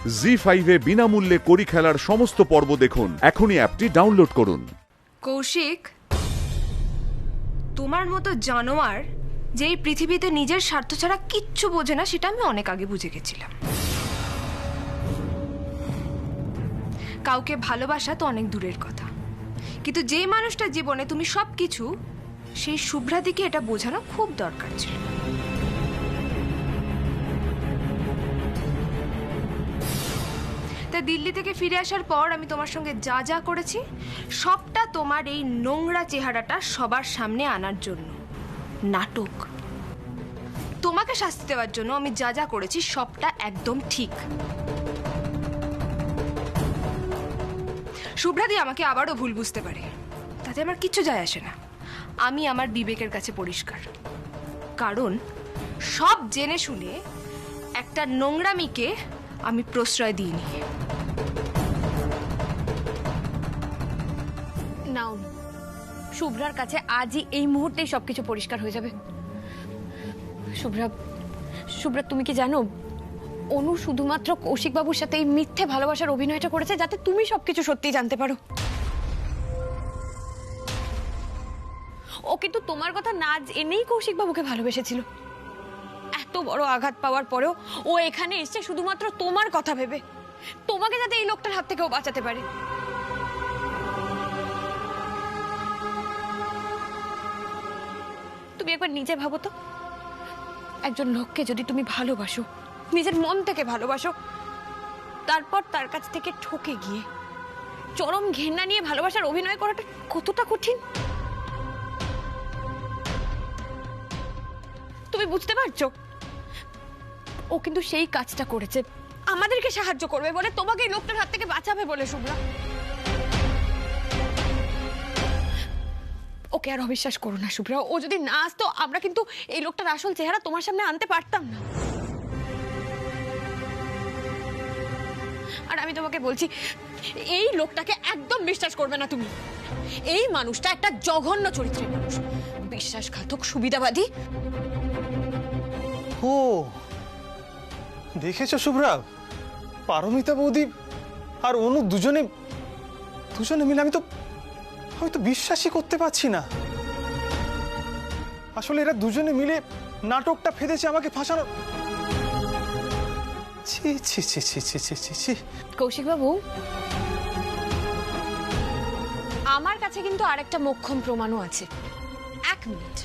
জি5 এ বিনামূল্যে কড়ি খেলার সমস্ত পর্ব দেখুন। এখনই অ্যাপটি ডাউনলোড করুন। কৌশিক, তোমার মতো জানোয়ার যে এই পৃথিবীতে নিজের স্বার্থ ছাড়া কিচ্ছু বোঝে না, সেটা আমি অনেক আগে বুঝে গেছিলাম। কাউকে ভালোবাসা তো অনেক দূরের কথা, কিন্তু যে মানুষটার জীবনে তুমি সবকিছু, সেই শুভ্রাদিকে এটা বোঝানো খুব দরকার ছিল। তাই দিল্লি থেকে ফিরে আসার পর আমি তোমার সঙ্গে যা যা করেছি, সবটা তোমার এই নোংরা চেহারাটা সবার সামনে আনার জন্য। নাটক। তোমাকে শাস্তি দেওয়ার জন্য আমি যা যা করেছি সবটা একদম ঠিক। শুভ্রাদি আমাকে আবারও ভুল বুঝতে পারে, তাতে আমার কিচ্ছু যায় আসে না। আমি আমার বিবেকের কাছে পরিষ্কার, কারণ সব জেনে শুনে একটা নোংরামিকে আমি প্রশ্রয় দিইনি। নাও, শুভ্রার কাছে আজই এই মুহূর্তেই সবকিছু পরিষ্কার হয়ে যাবে। শুভ্রা, তুমি কি জানো অনু শুধুমাত্র কৌশিক বাবুর সাথে এই মিথ্যে ভালোবাসার অভিনয়টা করেছে যাতে তুমি সবকিছু সত্যি জানতে পারো। ও কিন্তু তোমার কথা না জেনেই কৌশিক বাবুকে ভালোবেসেছিল। এত বড় আঘাত পাওয়ার পরেও ও এখানে এসছে শুধুমাত্র তোমার কথা ভেবে, তোমাকে যাতে এই লোকটার হাত থেকে ও বাঁচাতে পারে। তুমি একবার নিজে ভাবো তো, একজন লোককে যদি তুমি ভালোবাসো, নিজের মন থেকে ভালোবাসো, তারপর তার কাছ থেকে ঠকে গিয়ে চরম ঘেন্না নিয়ে ভালোবাসার অভিনয় করাটা কতটা কঠিন তুমি বুঝতে পারছো? ও কিন্তু সেই কাজটা করেছে আমাদেরকে সাহায্য করবে বলে, তোমাকে এই লোকটার হাত থেকে বাঁচাবে বলে। শুভ্রা, ওকে আর অবিশ্বাস করো না শুভ্রা। ও যদি না আসতো আমরা কিন্তু এই লোকটার আসল চেহারা তোমার সামনে আনতে পারতাম না। আর আমি তোমাকে বলছি, এই লোকটাকে একদম বিশ্বাস করবে না তুমি। এই মানুষটা একটা জঘন্য চরিত্রের মানুষ, বিশ্বাসঘাতক, সুবিধাবাদী। ও দেখেছো শুভ্রা, পারমিতা বৌদি আর অনু দুজনে মিলে আমি তো বিশ্বাসই করতে পারছি না। আসলে এরা দুজনে মিলে নাটকটা ফেদেছে আমাকে ফাঁসানোর। ছি ছি ছি ছি ছি ছি ছি ছি। কৌশিক বাবু, আমার কাছে কিন্তু আরেকটা মোক্ষম প্রমাণও আছে। 1 মিনিট।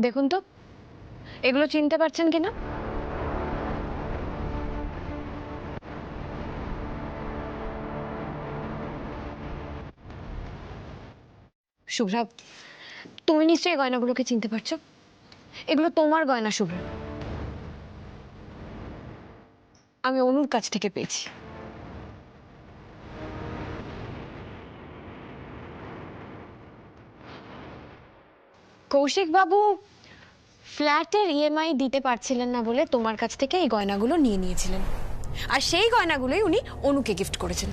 দেখুন তো এগুলো চিনতে পারছেন কিনা। শুভ্রা, তুমি নিশ্চয়ই গয়নাগুলোকে চিনতে পারছো। এগুলো তোমার গয়না শুভ্রা, আমি অনুর কাছ থেকে পেয়েছি। কৌশিক বাবু ফ্ল্যাটের ইএমআই দিতে পারছিলেন না বলে তোমার কাছ থেকে এই গয়নাগুলো নিয়ে নিয়েছিলেন, আর সেই গয়নাগুলোই উনি অনুকে গিফট করেছেন।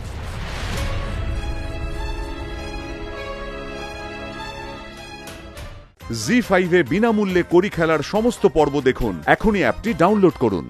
জি5 এ বিনামূল্যে কড়ি খেলার সমস্ত পর্ব দেখুন। এখনই অ্যাপটি ডাউনলোড করুন।